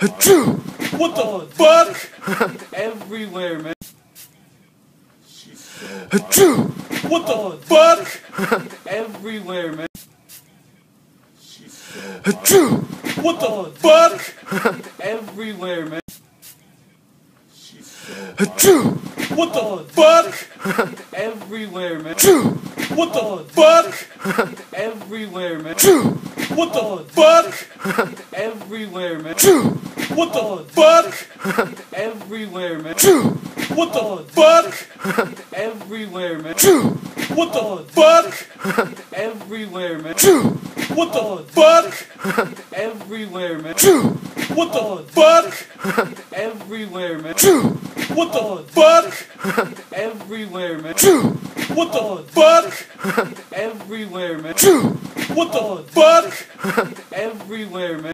Achoo! What the fuck? Everywhere, man. Achoo! What the fuck? Everywhere, man. Achoo! What the fuck? Everywhere, man. Achoo! What the fuck? Everywhere, man. Achoo! What the fuck? Everywhere, man. Achoo! What the fuck? Everywhere, man. Achoo! What the fuck? Everywhere, man. Achoo! What the fuck? Everywhere, man. Achoo! What the fuck? Everywhere, man. Achoo! What the fuck? Everywhere, man. Achoo! What the fuck? Everywhere, man. Achoo! What the fuck? Everywhere, man. Achoo! What the fuck? Everywhere, man. Achoo! What the fuck? Everywhere, man.